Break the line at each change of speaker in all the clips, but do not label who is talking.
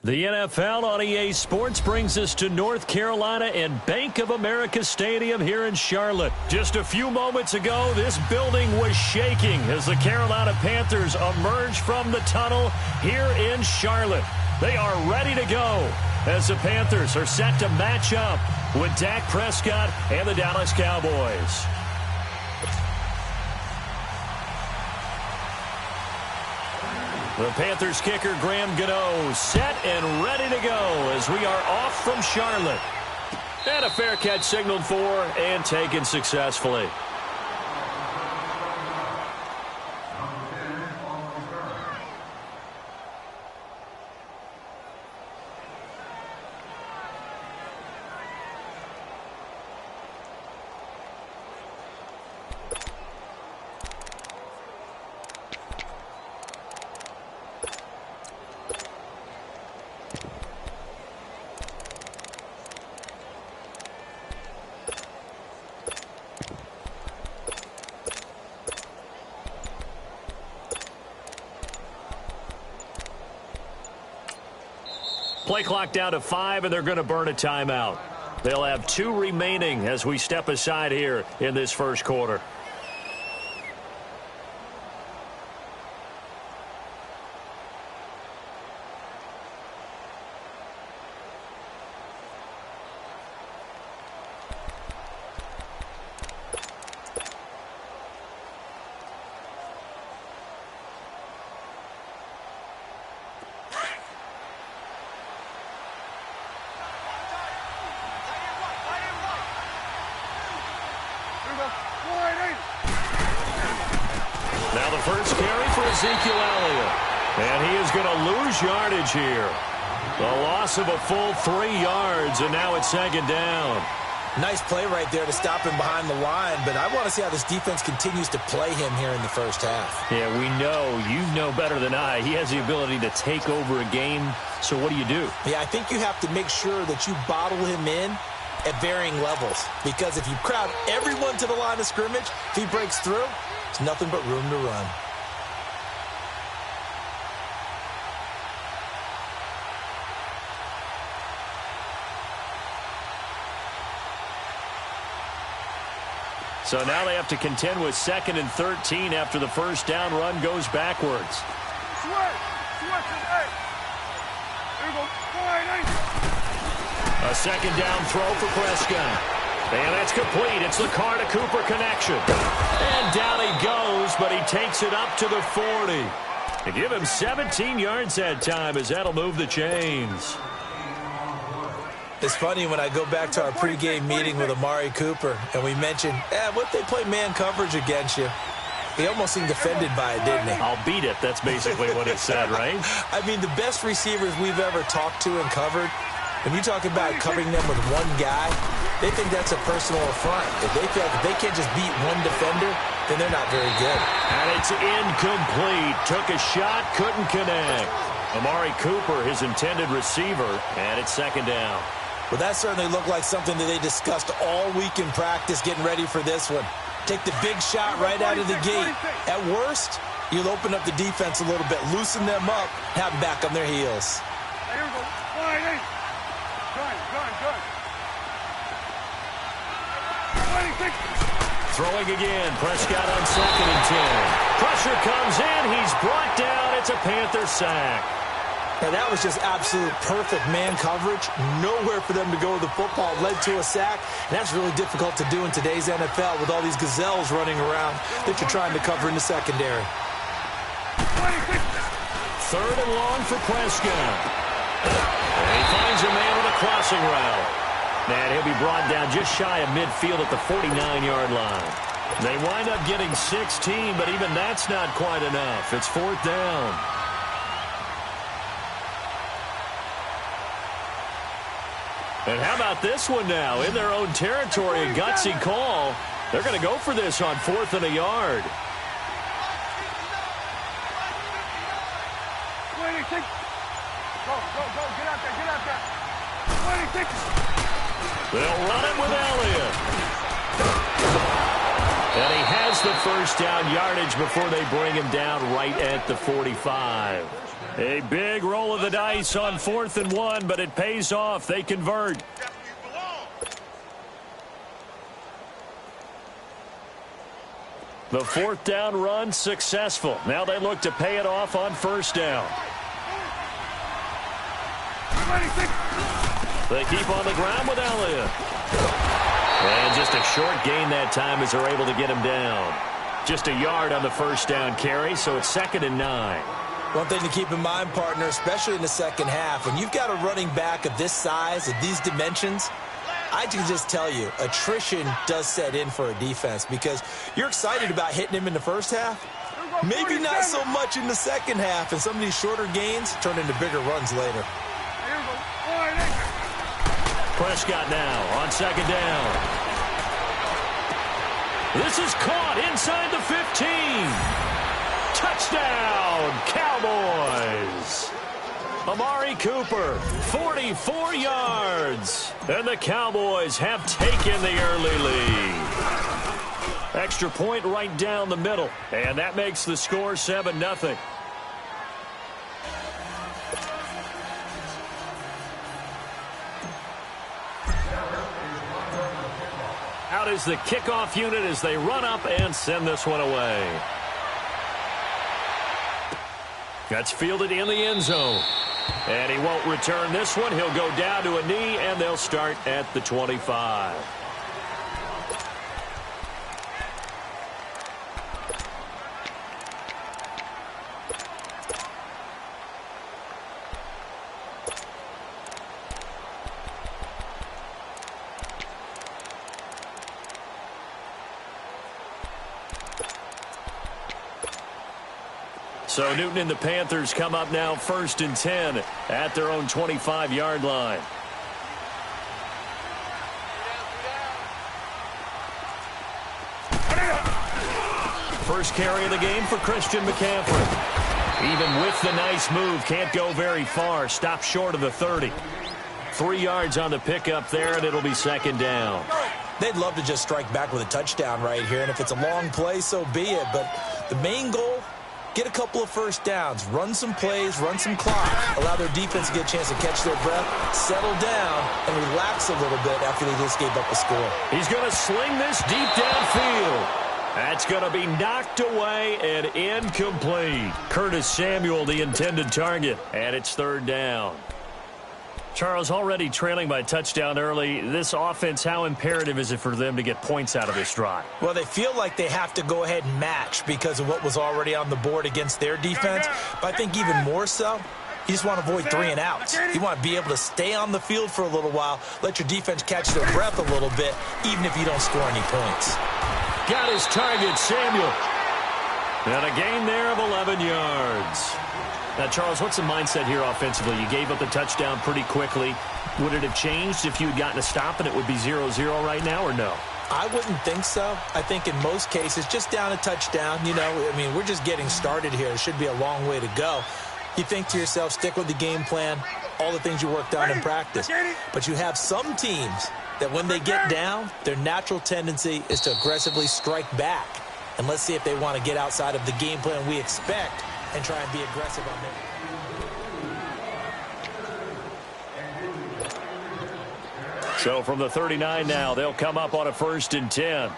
The NFL on EA Sports brings us to North Carolina and Bank of America Stadium here in Charlotte. Just a few moments ago, this building was shaking as the Carolina Panthers emerged from the tunnel here in Charlotte. They are ready to go as the Panthers are set to match up with Dak Prescott and the Dallas Cowboys. The Panthers kicker, Graham Gano, set and ready to go as we are off from Charlotte. And a fair catch signaled for and taken successfully. Play clock down to 5, and they're going to burn a timeout. They'll have 2 remaining as we step aside here in this first quarter. Now the first carry for Ezekiel Elliott. And he is going to lose yardage here. The loss of a full 3 yards, and now it's second down.
Nice play right there to stop him behind the line, but I want to see how this defense continues to play him here in the first half.
Yeah, we know. You know better than I. He has the ability to take over a game, so what do you do?
Yeah, I think you have to make sure that you bottle him in at varying levels, because if you crowd everyone to the line of scrimmage, if he breaks through, there's nothing but room to run.
So now they have to contend with 2nd and 13 after the first down run goes backwards. A second down throw for Prescott. And that's complete. It's the Carr-to-Cooper connection. And down he goes, but he takes it up to the 40. And give him 17 yards that time as that'll move the chains.
It's funny when I go back to our pregame meeting with Amari Cooper, and we mentioned, what they play man coverage against you. He almost seemed offended by it, didn't he?
I'll beat it. That's basically what it said, right?
I mean, the best receivers we've ever talked to and covered, When you talk about covering them with one guy, they think that's a personal affront. If they feel like if they can't just beat one defender, then they're not very good.
And it's incomplete. Took a shot, couldn't connect. Amari Cooper, his intended receiver, and it's second down.
Well, that certainly looked like something that they discussed all week in practice getting ready for this one. Take the big shot right out of the gate. At worst, you'll open up the defense a little bit, loosen them up, have them back on their heels.
Here we go. Good. 26.
Throwing again. Prescott on 2nd and 10. Pressure comes in. He's brought down. It's a Panther sack.
Now, that was just absolute perfect man coverage. Nowhere for them to go with the football. Led to a sack. And that's really difficult to do in today's NFL with all these gazelles running around that you're trying to cover in the secondary.
3rd and long for Prescott. And he finds a man with a crossing route. And he'll be brought down just shy of midfield at the 49-yard line. They wind up getting 16, but even that's not quite enough. It's 4th down. And how about this one now? In their own territory, a gutsy call. They're going to go for this on 4th and a yard.
26. Go. Get out there. 26.
They'll run it with Elliott. And he has the first down yardage before they bring him down right at the 45. A big roll of the dice on 4th and 1, but it pays off. They convert. The 4th down run successful. Now they look to pay it off on 1st down.
26.
They keep on the ground with Elliott. And just a short gain that time as they're able to get him down. Just a yard on the 1st down carry, so it's 2nd and 9.
One thing to keep in mind, partner, especially in the second half, when you've got a running back of this size, of these dimensions, I can just tell you, attrition does set in for a defense because you're excited about hitting him in the first half. Maybe not so much in the second half, and some of these shorter gains turn into bigger runs later.
Prescott now on 2nd down. This is caught inside the 15. Touchdown, Cowboys. Amari Cooper, 44 yards. And the Cowboys have taken the early lead. Extra point right down the middle. And that makes the score 7-0. Out is the kickoff unit as they run up and send this one away. That's fielded in the end zone. And he won't return this one. He'll go down to a knee, and they'll start at the 25. So Newton and the Panthers come up now 1st and 10 at their own 25-yard line. First carry of the game for Christian McCaffrey. Even with the nice move, can't go very far. Stops short of the 30. 3 yards on the pickup there, and it'll be 2nd down.
They'd love to just strike back with a touchdown right here, and if it's a long play, so be it. But the main goal, get a couple of first downs, run some plays, run some clock, allow their defense to get a chance to catch their breath, settle down, and relax a little bit after they just gave up a score.
He's going to sling this deep downfield. That's going to be knocked away and incomplete. Curtis Samuel, the intended target, and it's 3rd down. Charles, already trailing by touchdown early. This offense, how imperative is it for them to get points out of this drive?
Well, they feel like they have to go ahead and match because of what was already on the board against their defense. But I think even more so, you just want to avoid 3 and outs. You want to be able to stay on the field for a little while, let your defense catch their breath a little bit, even if you don't score any points.
Got his target, Samuel. And a gain there of 11 yards. Now, Charles, what's the mindset here offensively? You gave up the touchdown pretty quickly. Would it have changed if you had gotten a stop and it would be 0-0 right now, or no?
I wouldn't think so. I think in most cases, just down a touchdown, I mean, we're just getting started here. It should be a long way to go. You think to yourself, stick with the game plan, all the things you worked on in practice. But you have some teams that when they get down, their natural tendency is to aggressively strike back. And let's see if they want to get outside of the game plan we expect and try and be aggressive on them.
So from the 39 now, they'll come up on a 1st and 10.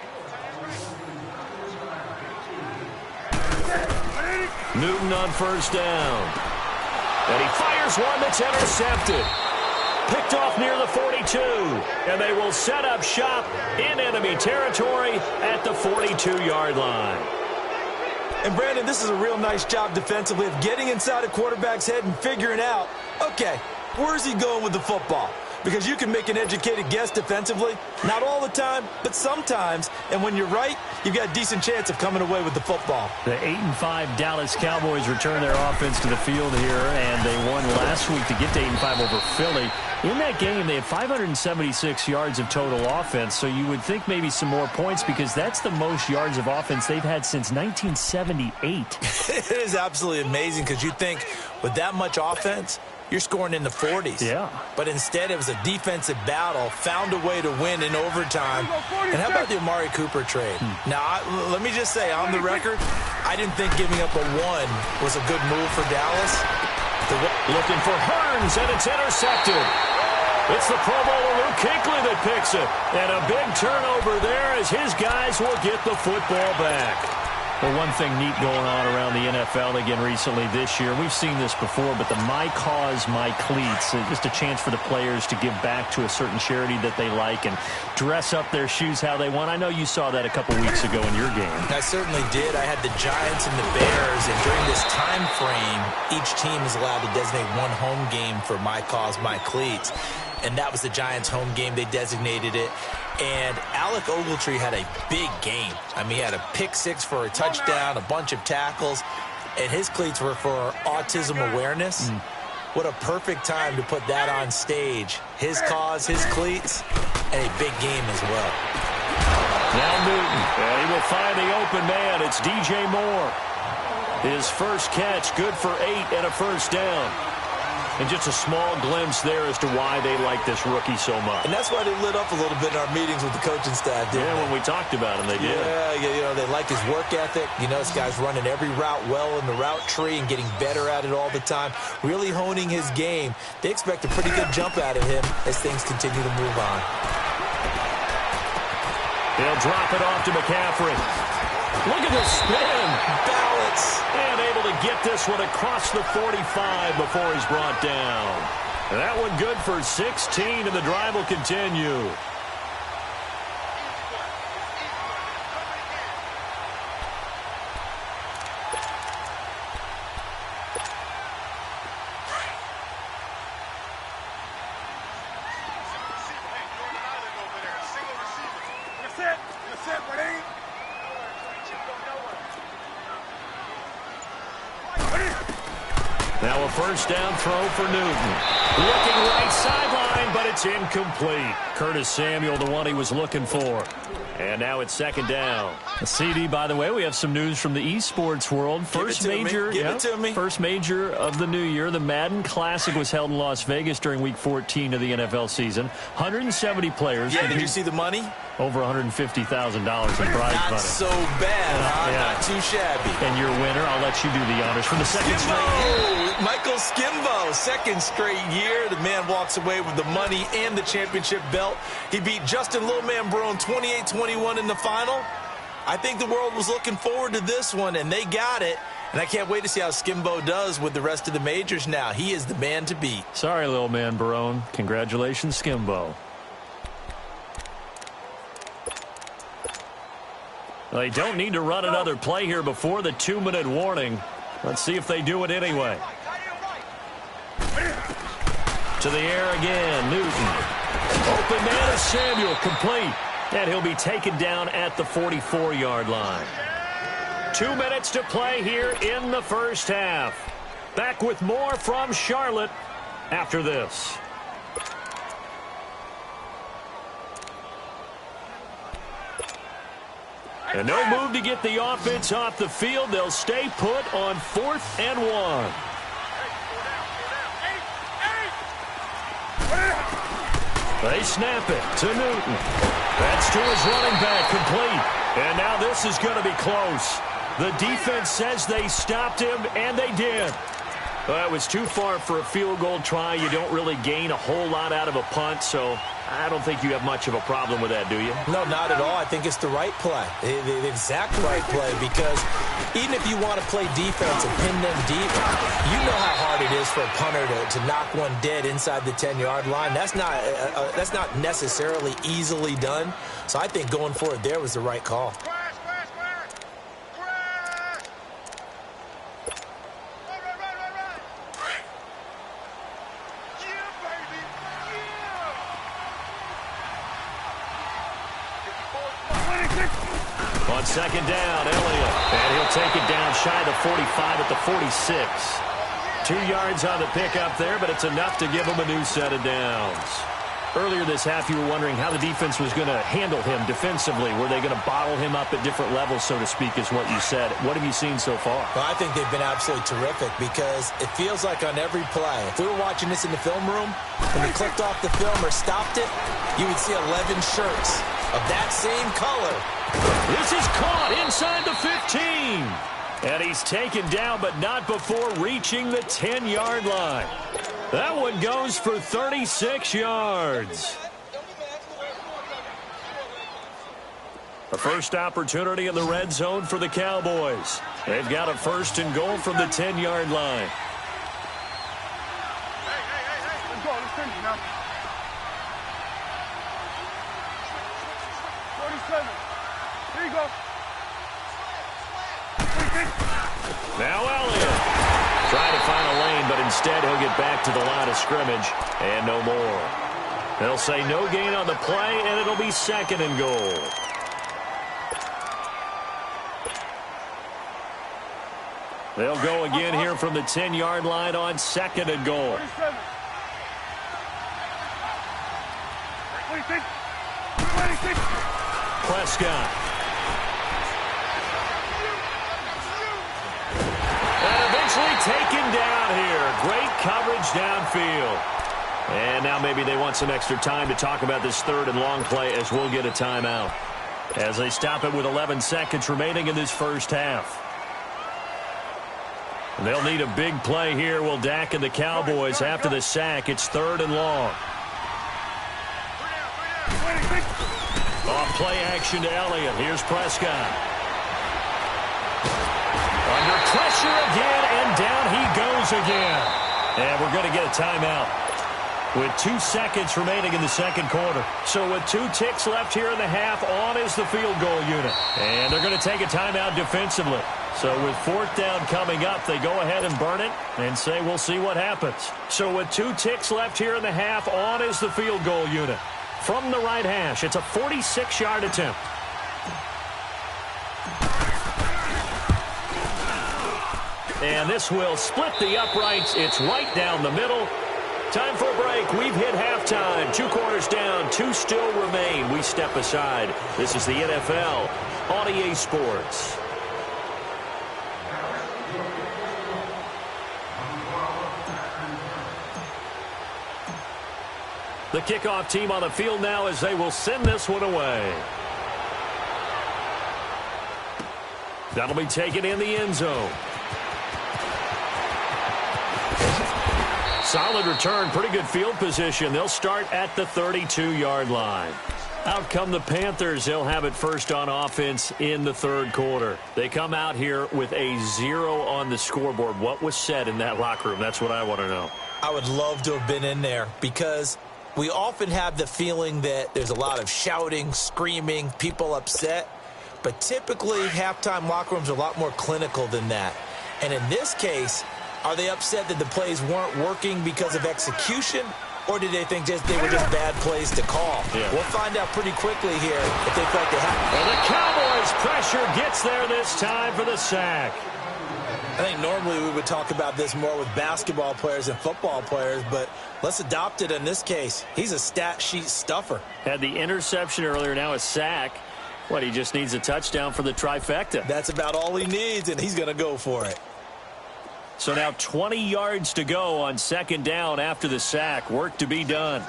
Newton on 1st down. And he fires one that's intercepted. Picked off near the 42. And they will set up shop in enemy territory at the 42-yard line.
And, Brandon, this is a real nice job defensively of getting inside a quarterback's head and figuring out, okay, where's he going with the football? Because you can make an educated guess defensively. Not all the time, but sometimes. And when you're right, you've got a decent chance of coming away with the football.
The 8-5 Dallas Cowboys return their offense to the field here, and they won last week to get to 8-5 over Philly. In that game, they had 576 yards of total offense, so you would think maybe some more points because that's the most yards of offense they've had since 1978.
It is absolutely amazing because you think with that much offense, you're scoring in the 40s.
Yeah.
But instead, it was a defensive battle, found a way to win in overtime. And how about the Amari Cooper trade? Now, let me just say, on the record, I didn't think giving up a 1 was a good move for Dallas.
Looking for Hearns, and it's intercepted. It's the Pro Bowler Luke Kuechly that picks it. And a big turnover there as his guys will get the football back. Well, one thing neat going on around the NFL again recently this year, we've seen this before, but the My Cause, My Cleats, just a chance for the players to give back to a certain charity that they like and dress up their shoes how they want. I know you saw that a couple weeks ago in your game.
I certainly did. I had the Giants and the Bears, and during this time frame, each team is allowed to designate one home game for My Cause, My Cleats. And that was the Giants' home game. They designated it. And Alec Ogletree had a big game. I mean, he had a pick-6 for a touchdown, a bunch of tackles, and his cleats were for autism awareness. What a perfect time to put that on stage. His cause, his cleats, and a big game as well.
Now Newton, and he will find the open man. It's DJ Moore. His first catch, good for 8 and a 1st down. And just a small glimpse there as to why they like this rookie so much.
And that's why they lit up a little bit in our meetings with the coaching staff, didn't they?
When we talked about him, they did.
Yeah, they like his work ethic. This guy's running every route well in the route tree and getting better at it all the time, really honing his game. They expect a pretty good jump out of him as things continue to move on.
They'll drop it off to McCaffrey. Look at the spin.
Balance.
And able to get this one across the 45 before he's brought down. That one good for 16, and the drive will continue. Now a 1st down throw for Newton. Looking right sideline, but it's incomplete. Curtis Samuel, the one he was looking for. And now it's 2nd down. A CD, by the way, we have some news from the esports world. First major,
Give it to me.
First major of the new year. The Madden Classic was held in Las Vegas during Week 14 of the NFL season. 170 players.
Yeah, did you see the money?
Over $150,000 in prize money.
Not so bad, huh?
Yeah.
Not too shabby.
And your winner, I'll let you do the honors for the second straight year.
Michael Skimbo, 2nd straight year. The man walks away with the money and the championship belt. He beat Justin Little Man Brown 28-21 in the final. I think the world was looking forward to this one, and they got it. And I can't wait to see how Skimbo does with the rest of the majors now. He is the man to beat.
Sorry, Little Man Barone. Congratulations, Skimbo. They don't need to run another play here before the 2-minute warning. Let's see if they do it anyway. To the air again, Newton. Open man is Samuel, complete. And he'll be taken down at the 44-yard line. 2 minutes to play here in the 1st half. Back with more from Charlotte after this. And no move to get the offense off the field. They'll stay put on 4th and 1. They snap it to Newton. That's to his running back, complete. And now this is going to be close. The defense says they stopped him, and they did. Well, it was too far for a field goal try. You don't really gain a whole lot out of a punt, so I don't think you have much of a problem with that, do you?
No, not at all. I think it's the right play, the exact right play, because even if you want to play defense and pin them deep, you know how hard it is for a punter to knock one dead inside the 10-yard line. That's not necessarily easily done. So I think going for it there was the right call.
On second down, Elliott. And he'll take it down shy of the 45 at the 46. 2 yards on the pickup there, but it's enough to give him a new set of downs. Earlier this half, you were wondering how the defense was going to handle him defensively. Were they going to bottle him up at different levels, so to speak, is what you said. What have you seen so far?
Well, I think they've been absolutely terrific because it feels like on every play, if we were watching this in the film room, when they clicked off the film or stopped it, you would see 11 shirts of that same color.
This is caught inside the 15. And he's taken down, but not before reaching the 10-yard line. That one goes for 36 yards. A first opportunity in the red zone for the Cowboys. They've got a 1st and goal from the 10-yard line.
Let's go. Let's finish now. 47. Here you go.
Now Elliott. Trying to find a lane, but instead he'll get back to the line of scrimmage and no more. They'll say no gain on the play, and it'll be 2nd and goal. They'll go again here from the 10-yard line on 2nd and goal.
47. 26. 26.
Prescott. And eventually taken down here. Great coverage downfield. And now maybe they want some extra time to talk about this 3rd and long play as we'll get a timeout. As they stop it with 11 seconds remaining in this first half. They'll need a big play here. Will Dak and the Cowboys after the sack. It's 3rd and long. Off play action to Elliott. Here's Prescott. Under pressure again, and down he goes again. And we're going to get a timeout with 2 seconds remaining in the 2nd quarter. So with 2 ticks left here in the half, on is the field goal unit. And they're going to take a timeout defensively. So with 4th down coming up, they go ahead and burn it and say we'll see what happens. So with 2 ticks left here in the half, on is the field goal unit. From the right hash, it's a 46-yard attempt. And this will split the uprights. It's right down the middle. Time for a break. We've hit halftime. 2 quarters down. 2 still remain. We step aside. This is the NFL on EA Sports. The kickoff team on the field now as they will send this one away. That'll be taken in the end zone. Solid return, pretty good field position. They'll start at the 32-yard line. Out come the Panthers. They'll have it first on offense in the 3rd quarter. They come out here with a 0 on the scoreboard. What was said in that locker room? That's what I want to know.
I would love to have been in there because we often have the feeling that there's a lot of shouting, screaming, people upset. But typically, halftime locker rooms are a lot more clinical than that. And in this case, are they upset that the plays weren't working because of execution? Or did they think they were just bad plays to call? Yeah. We'll find out pretty quickly here if they felt they have.
Well, the Cowboys' pressure gets there this time for the sack.
I think normally we would talk about this more with basketball players and football players, but let's adopt it in this case. He's a stat sheet stuffer.
Had the interception earlier, now a sack. What, he just needs a touchdown for the trifecta.
That's about all he needs, and he's going to go for it.
So now 20 yards to go on second down after the sack. Work to be done.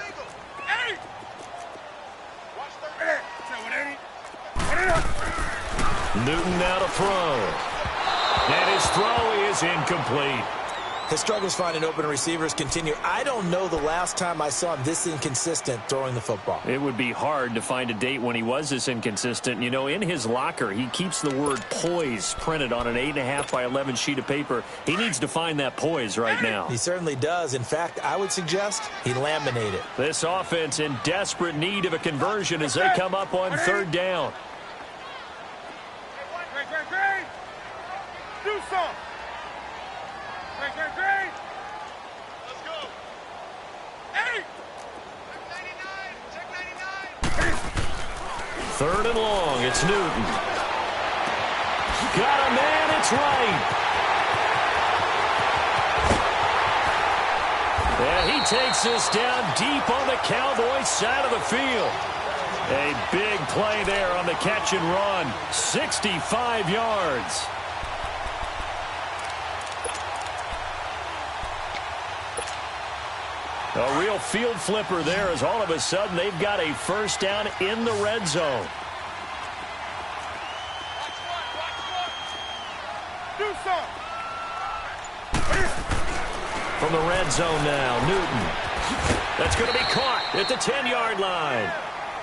Newton now to throw. And his throw is incomplete.
His struggles finding open receivers continue. I don't know the last time I saw him this inconsistent throwing the football.
It would be hard to find a date when he was this inconsistent. You know, in his locker, he keeps the word poise printed on an 8.5 by 11 sheet of paper. He needs to find that poise right now.
He certainly does. In fact, I would suggest he laminate it.
This offense in desperate need of a conversion as they come up on third down.
Do some. Great. Let's go. Hey. Check 99.
Third and long. It's Newton. Got a man. It's right. And he takes this down deep on the Cowboys side of the field. A big play there on the catch and run. 65 yards. A real field flipper there as all of a sudden they've got a first down in the red zone.
Do some.
From the red zone now, Newton. That's going to be caught at the 10-yard line.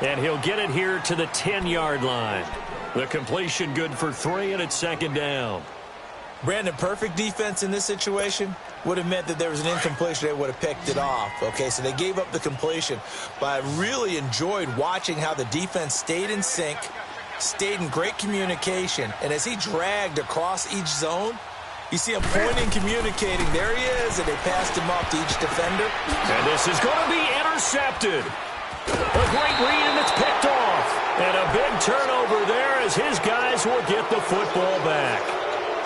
And he'll get it here to the 10-yard line. The completion good for 3, and it's second down.
Brandon, perfect defense in this situation would have meant that there was an incompletion. They would have picked it off. Okay, so they gave up the completion. But I really enjoyed watching how the defense stayed in sync, stayed in great communication. And as he dragged across each zone, you see him pointing, communicating. There he is, and they passed him off to each defender.
And this is going to be intercepted. A great read, and it's picked off. And a big turnover there as his guys will get the football back.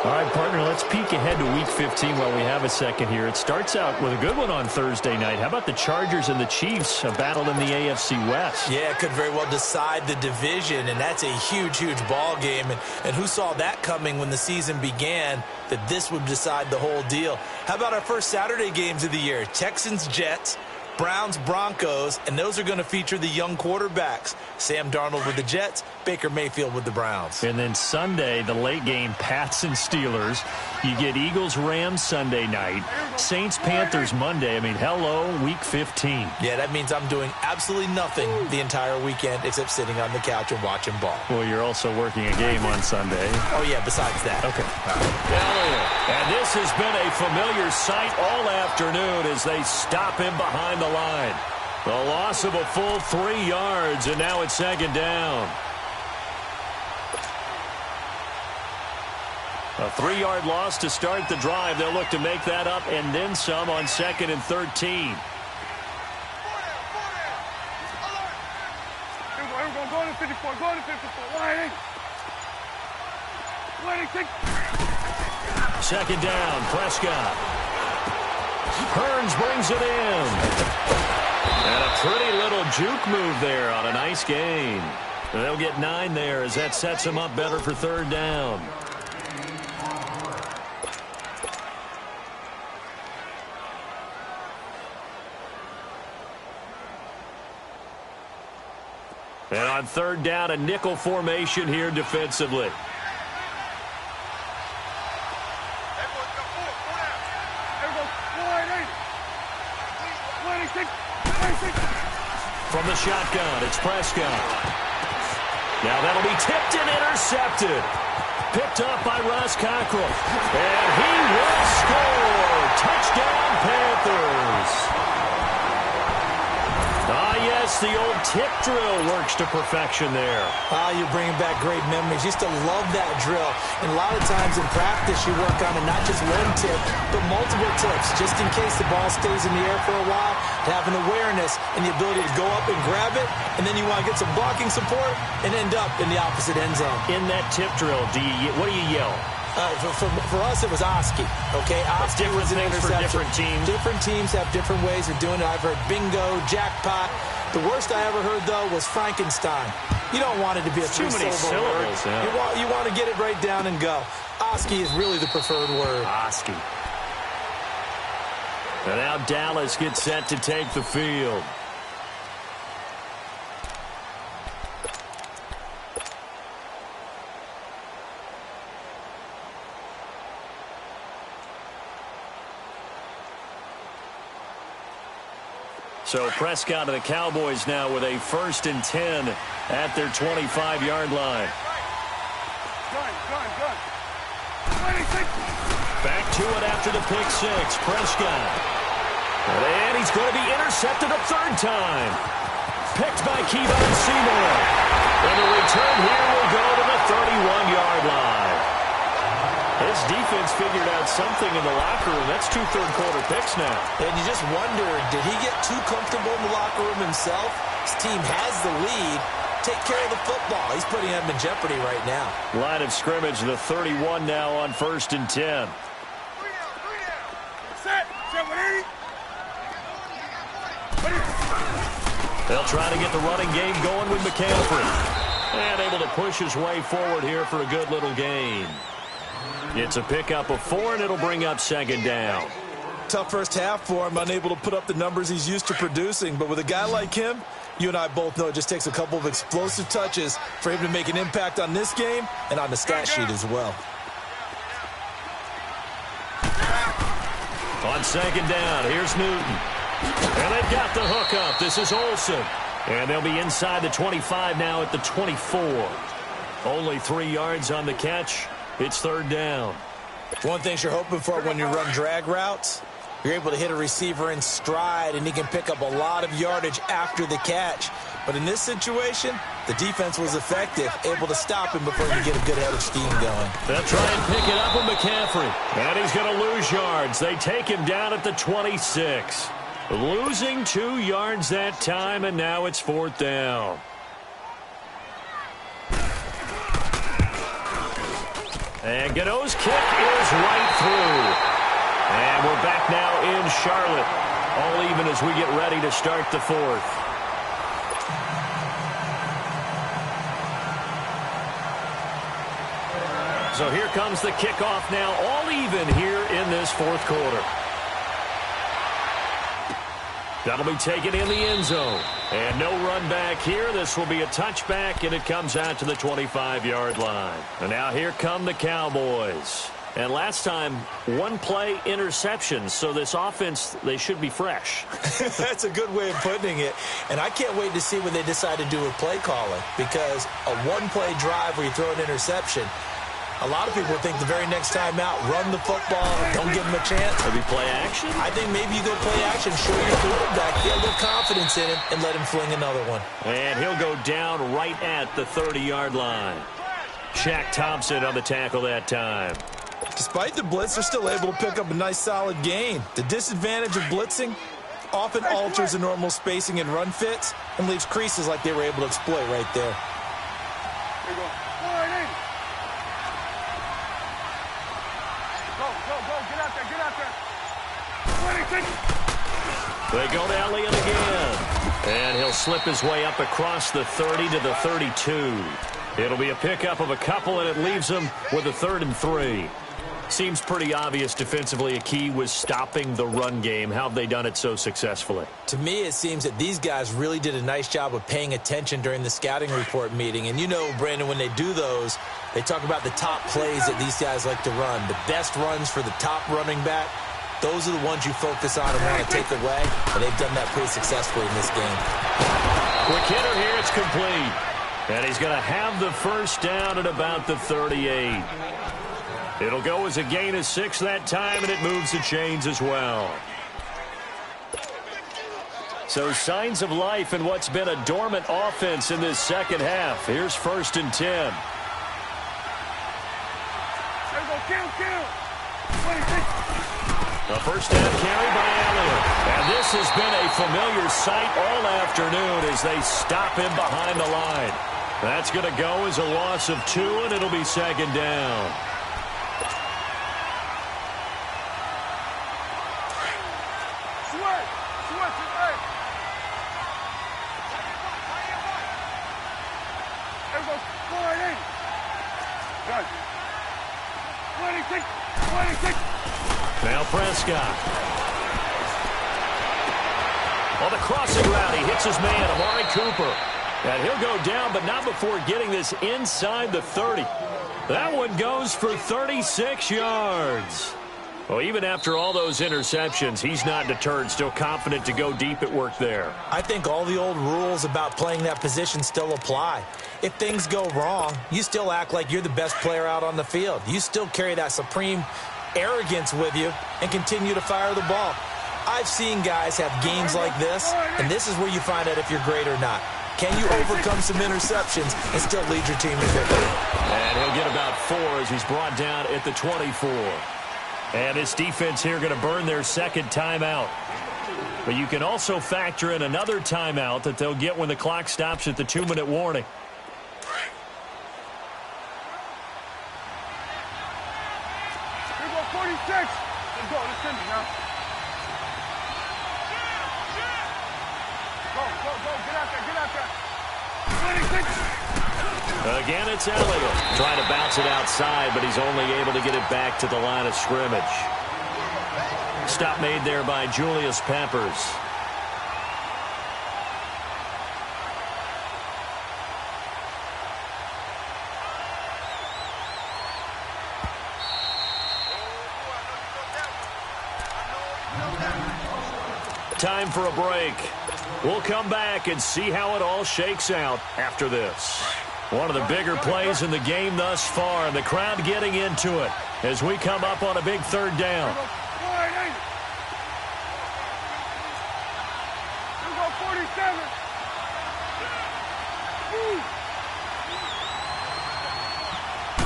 All right, partner, let's peek ahead to Week 15 while we have a second here. It starts out with a good one on Thursday night. How about the Chargers and the Chiefs, a battle in the AFC West?
Yeah, it could very well decide the division, and that's a huge, huge ball game. And who saw that coming when the season began, that this would decide the whole deal? How about our first Saturday games of the year? Texans, Jets, Browns, Broncos, and those are going to feature the young quarterbacks. Sam Darnold with the Jets, Baker Mayfield with the Browns.
And then Sunday, the late game, Pats and Steelers. You get Eagles, Rams Sunday night, Saints, Panthers Monday. I mean, hello, Week 15.
Yeah, that means I'm doing absolutely nothing the entire weekend except sitting on the couch and watching ball.
Well, you're also working a game on Sunday.
Oh, yeah, besides that.
Okay. And this has been a familiar sight all afternoon as they stop him behind the line. The loss of a full 3 yards, and now it's second down. A 3-yard loss to start the drive. They'll look to make that up and then some on 2nd and 13.
Here we go. Go to 54. Go to 54. Wide.
Second down, Prescott. Hearns brings it in. And a pretty little juke move there on a nice gain. They'll get 9 there as that sets them up better for third down. And on third down, a nickel formation here defensively. From the shotgun, it's Prescott. Now that'll be tipped and intercepted. Picked up by Ross Cockrell. And he will score. Touchdown, Panthers. Ah, yes, the old tip drill works to perfection there.
You're bringing back great memories. Used to love that drill. And a lot of times in practice, you work on it, not just one tip, but multiple tips, just in case the ball stays in the air for a while, to have an awareness and the ability to go up and grab it, and then you want to get some blocking support and end up in the opposite end zone.
In that tip drill, what do you yell?
For us, it was Oski. Okay, Oski was an
things for
interception.
different teams.
Different teams have different ways of doing it. I've heard bingo, jackpot. The worst I ever heard, though, was Frankenstein. You don't want it to be a
too many syllables.
Yeah. You want to get it right down and go. Oski is really the preferred word.
Oski. And now Dallas gets set to take the field. So Prescott of the Cowboys now with a 1st and 10 at their 25-yard line.
Gun.
Back to it after the pick six. Prescott. And he's going to be intercepted a 3rd time. Picked by Kevon Seymour. And the return here will go to the 31-yard line. His defense figured out something in the locker room. That's 2 third-quarter picks now.
And you just wonder, did he get too comfortable in the locker room himself? His team has the lead. Take care of the football. He's putting them in jeopardy right now.
Line of scrimmage, the 31 now on 1st and 10.
Set 180.
They'll try to get the running game going with McCaffrey. And able to push his way forward here for a good little gain. It's a pickup of 4, and it'll bring up 2nd down.
Tough first half for him, unable to put up the numbers he's used to producing. But with a guy like him, you and I both know it just takes a couple of explosive touches for him to make an impact on this game and on the stat sheet as well.
On 2nd down, here's Newton. And they've got the hook up. This is Olsen. And they'll be inside the 25 now at the 24. Only 3 yards on the catch. It's 3rd down.
One thing you're hoping for when you run drag routes, you're able to hit a receiver in stride, and he can pick up a lot of yardage after the catch. But in this situation, the defense was effective, able to stop him before you get a good head of steam going.
They'll try and pick it up with McCaffrey. And he's going to lose yards. They take him down at the 26. Losing 2 yards that time, and now it's 4th down. And Gano's kick is right through. And we're back now in Charlotte. All even as we get ready to start the 4th. So here comes the kickoff now, all even here in this 4th quarter. That'll be taken in the end zone. And no run back here. This will be a touchback, and it comes out to the 25-yard line. And now here come the Cowboys. And last time, 1-play interceptions. So this offense, they should be fresh.
That's a good way of putting it. And I can't wait to see what they decide to do with play calling. Because a 1-play drive where you throw an interception, a lot of people think the very next time out, run the football, don't give him a chance.
Maybe play action?
I think maybe you go play action, show your quarterback, get a little confidence in him, and let him fling another one.
And he'll go down right at the 30-yard line. Shaq Thompson on the tackle that time.
Despite the blitz, they're still able to pick up a nice solid gain. The disadvantage of blitzing often alters the normal spacing and run fits and leaves creases like they were able to exploit right there.
There you go. Go. Get out there.
They go to Elliott again. And he'll slip his way up across the 30 to the 32. It'll be a pickup of a couple, and it leaves him with a 3rd and 3. Seems pretty obvious defensively a key was stopping the run game. How have they done it so successfully?
To me, it seems that these guys really did a nice job of paying attention during the scouting report meeting. And you know, Brandon, when they do those, they talk about the top plays that these guys like to run. The best runs for the top running back, those are the ones you focus on and want to take away. And they've done that pretty successfully in this game.
Quick hitter here, it's complete. And he's going to have the 1st down at about the 38. It'll go as a gain of 6 that time, and it moves the chains as well. So signs of life in what's been a dormant offense in this 2nd half. Here's 1st and 10.
Kill.
A 1st down carry by Elliott. And this has been a familiar sight all afternoon as they stop him behind the line. That's going to go as a loss of 2, and it'll be 2nd down.
Hey, switch it, hey. There we go, 480. Good. 26, 26.
Now Prescott. On the crossing route, he hits his man, Amari Cooper. And he'll go down, but not before getting this inside the 30. That one goes for 36 yards. Well, even after all those interceptions, he's not deterred, still confident to go deep at work there.
I think all the old rules about playing that position still apply. If things go wrong, you still act like you're the best player out on the field. You still carry that supreme arrogance with you and continue to fire the ball. I've seen guys have games like this, and this is where you find out if you're great or not. Can you overcome some interceptions and still lead your team to victory?
And he'll get about 4 as he's brought down at the 24. And this defense here going to burn their second timeout. But you can also factor in another timeout that they'll get when the clock stops at the 2-minute warning.
Here we go, 46. Let's go, let's send it now. Go, go, go, get out there, get out there. 26.
Again, it's Elliott. Trying to bounce it outside, but he's only able to get it back to the line of scrimmage. Stop made there by Julius Peppers. Time for a break. We'll come back and see how it all shakes out after this. One of the bigger plays in the game thus far, and the crowd getting into it as we come up on a big third down.
Here we go, 47. Woo.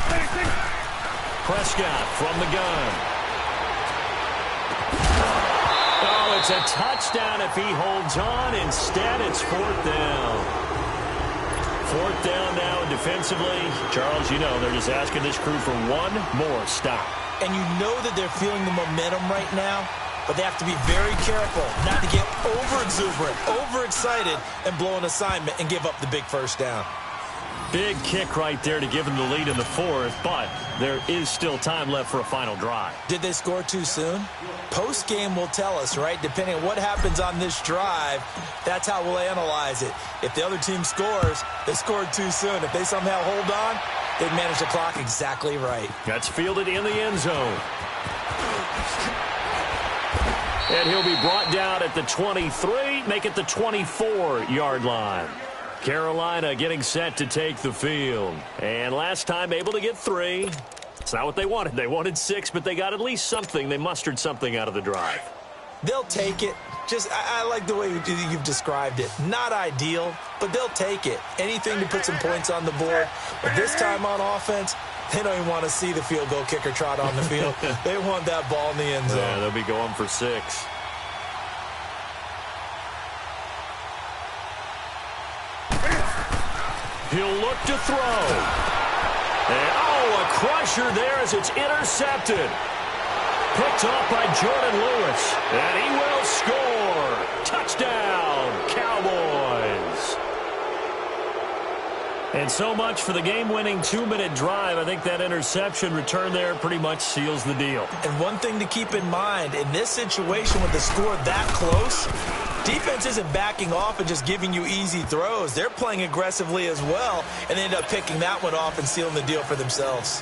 26.
Prescott from the gun. Oh, it's a touchdown if he holds on. Instead, it's 4th down. 4th down now, and defensively, Charles, you know, they're just asking this crew for one more stop.
And you know that they're feeling the momentum right now, but they have to be very careful not to get over-exuberant, overexcited, and blow an assignment and give up the big first down.
Big kick right there to give them the lead in the 4th, but there is still time left for a final drive.
Did they score too soon? Post-game will tell us, right? Depending on what happens on this drive, that's how we'll analyze it. If the other team scores, they scored too soon. If they somehow hold on, they manage the clock exactly right.
That's fielded in the end zone. And he'll be brought down at the 23, make it the 24-yard line. Carolina getting set to take the field. And last time able to get 3. It's not what they wanted. They wanted 6, but they got at least something. They mustered something out of the drive.
They'll take it. Just, I like the way you've described it. Not ideal, but they'll take it. Anything to put some points on the board. But this time on offense, they don't even want to see the field goal kicker trot on the field. They want that ball in the end zone.
Yeah, they'll be going for 6. He'll look to throw. And, oh, a crusher there as it's intercepted. Picked off by Jordan Lewis. And he will score. Touchdown, Cowboys. And so much for the game-winning 2-minute drive. I think that interception return there pretty much seals the deal.
And one thing to keep in mind, in this situation with the score that close, defense isn't backing off and just giving you easy throws. They're playing aggressively as well, and they end up picking that one off and sealing the deal for themselves.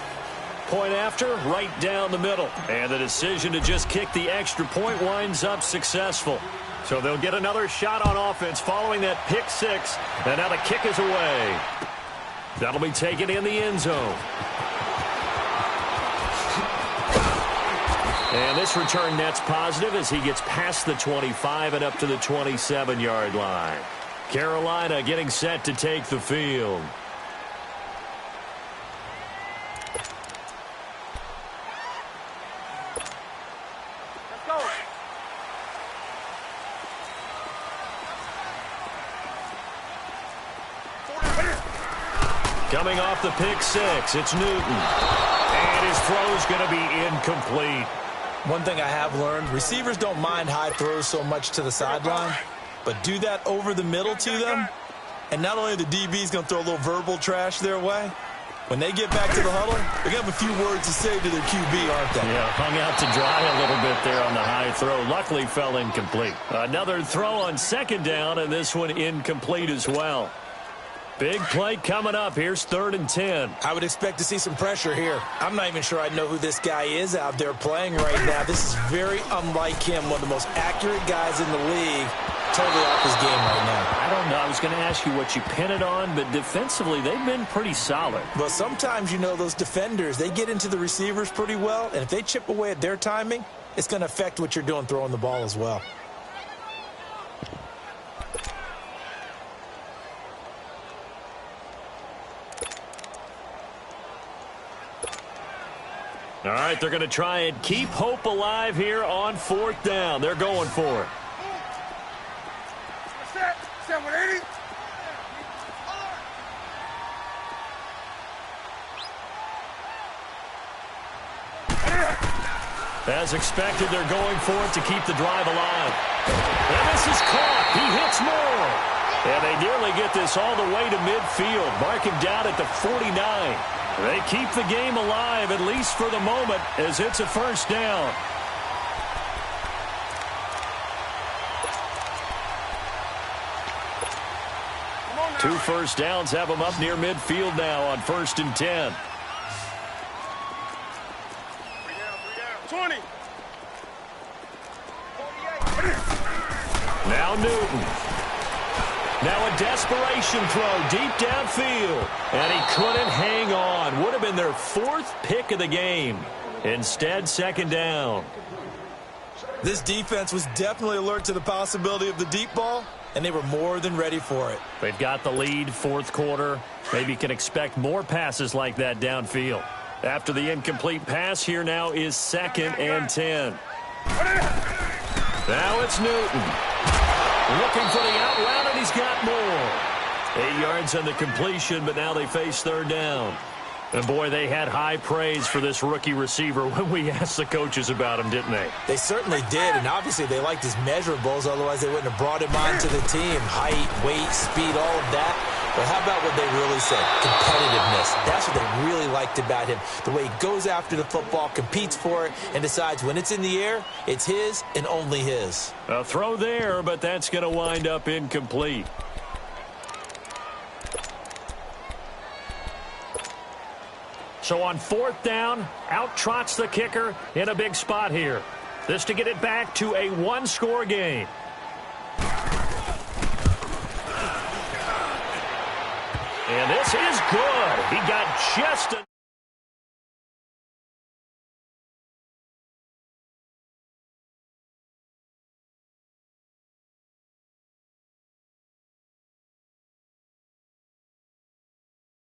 Point after, right down the middle. And the decision to just kick the extra point winds up successful. So they'll get another shot on offense following that pick 6. And now the kick is away. That'll be taken in the end zone. And this return net's positive as he gets past the 25 and up to the 27-yard line. Carolina getting set to take the field.
Let's go.
Coming off the pick 6, it's Newton. And his throw's going to be incomplete.
One thing I have learned, receivers don't mind high throws so much to the sideline, but do that over the middle to them, and not only are the DBs going to throw a little verbal trash their way, when they get back to the huddle, they're going to have a few words to say to their QB, aren't they?
Yeah, hung out to dry a little bit there on the high throw. Luckily fell incomplete. Another throw on second down, and this one incomplete as well. Big play coming up. Here's 3rd and 10.
I would expect to see some pressure here. I'm not even sure I know who this guy is out there playing right now. This is very unlike him, one of the most accurate guys in the league. Totally off his game right now.
I don't know. I was going to ask you what you pin it on, but defensively, they've been pretty solid.
Well, sometimes, you know, those defenders, they get into the receivers pretty well, and if they chip away at their timing, it's going to affect what you're doing throwing the ball as well.
All right, they're going to try and keep hope alive here on 4th down. They're going for it.
Set 180.
As expected, they're going for it to keep the drive alive. And this is caught. He hits more. And they nearly get this all the way to midfield. Mark him down at the 49. They keep the game alive, at least for the moment, as it's a 1st down. Two 1st downs have them up near midfield now on 1st and 10.
20.
Now Newton. Now a desperation throw deep downfield. And he couldn't hang on. Would have been their 4th pick of the game. Instead, 2nd down.
This defense was definitely alert to the possibility of the deep ball, and they were more than ready for it.
They've got the lead, 4th quarter. Maybe can expect more passes like that downfield. After the incomplete pass, here now is 2nd and 10. Now it's Newton. Looking for the out route, and he's got more. 8 yards on the completion, but now they face 3rd down. And, boy, they had high praise for this rookie receiver when we asked the coaches about him, didn't they?
They certainly did, and obviously they liked his measurables. Otherwise, they wouldn't have brought him onto the team. Height, weight, speed, all of that. But how about what they really said? Competitiveness. That's what they really liked about him. The way he goes after the football, competes for it, and decides when it's in the air, it's his and only his.
A throw there, but that's going to wind up incomplete. So on 4th down, out trots the kicker in a big spot here. This to get it back to a 1-score game. And this is good. He got just a...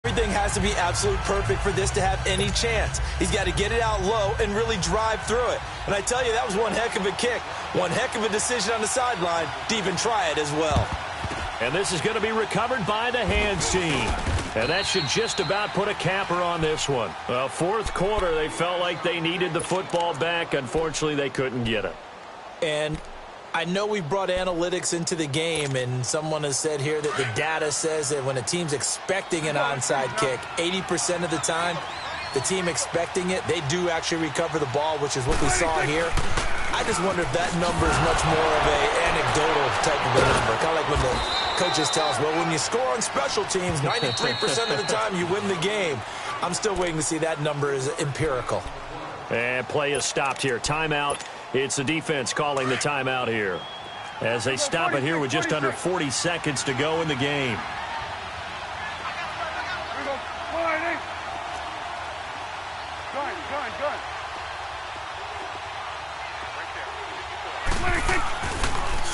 Everything has to be absolutely perfect for this to have any chance. He's got to get it out low and really drive through it. And I tell you, that was one heck of a kick. One heck of a decision on the sideline to even try it as well.
And this is going to be recovered by the hands team. And that should just about put a capper on this one. Well, 4th quarter, they felt like they needed the football back. Unfortunately, they couldn't get it.
And I know we brought analytics into the game, and someone has said here that the data says that when a team's expecting an onside kick, 80% of the time, the team expecting it, they do actually recover the ball, which is what we saw here. I just wonder if that number is much more of a anecdotal type of a number. Kind of like when the coaches tell us, well, when you score on special teams, 93% of the time you win the game. I'm still waiting to see that number is empirical.
And play is stopped here. Timeout. It's the defense calling the timeout here. As they stop it here with just under 40 seconds to go in the game.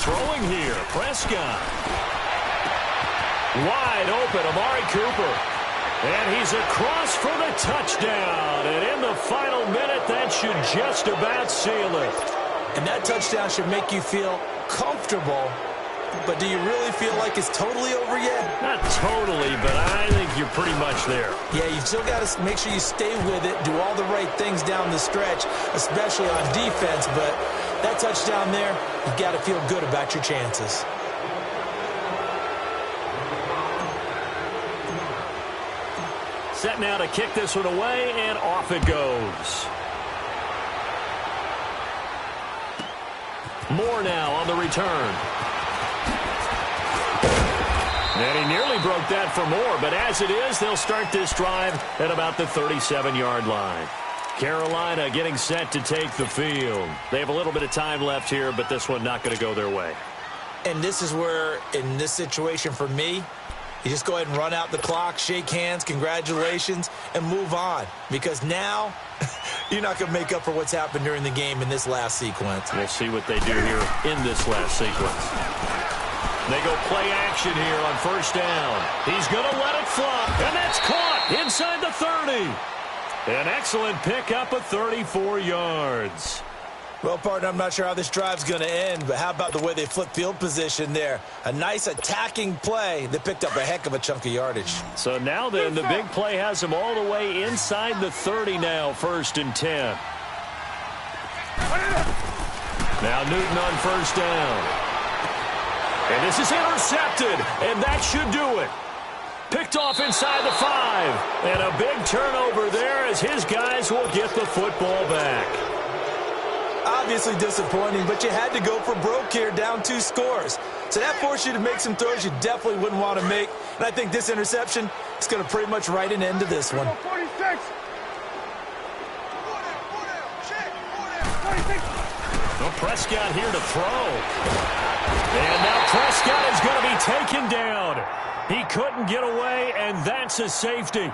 Throwing here, Prescott. Wide open, Amari Cooper. And he's across for the touchdown. And in the final minute, that should just about seal it.
And that touchdown should make you feel comfortable But do you really feel like it's totally over yet?
Not totally, but I think you're pretty much there.
Yeah, you've still got to make sure you stay with it, do all the right things down the stretch, especially on defense. But that touchdown there, you've got to feel good about your chances.
Set now to kick this one away, and off it goes. Moore now on the return. And he nearly broke that for Moore, but as it is, they'll start this drive at about the 37-yard line. Carolina getting set to take the field. They have a little bit of time left here, but this one not going to go their way.
And this is where, in this situation for me, you just go ahead and run out the clock, shake hands, congratulations, and move on. Because now, you're not going to make up for what's happened during the game in this last sequence.
We'll see what they do here in this last sequence. They go play action here on first down. He's going to let it flop, and that's caught inside the 30. An excellent pickup of 34 yards.
Well, partner, I'm not sure how this drive's going to end, but how about the way they flip field position there? A nice attacking play that picked up a heck of a chunk of yardage.
So now then, the big play has them all the way inside the 30 now, 1st and 10. Now Newton on first down. And this is intercepted, and that should do it. Picked off inside the 5. And a big turnover there as his guys will get the football back.
Obviously disappointing, but you had to go for broke here, down 2 scores. So that forced you to make some throws you definitely wouldn't want to make. And I think this interception is going to pretty much write an end to this one.
46.
Well, Prescott here to throw. And now Prescott is going to be taken down. He couldn't get away, and that's a safety.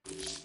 go.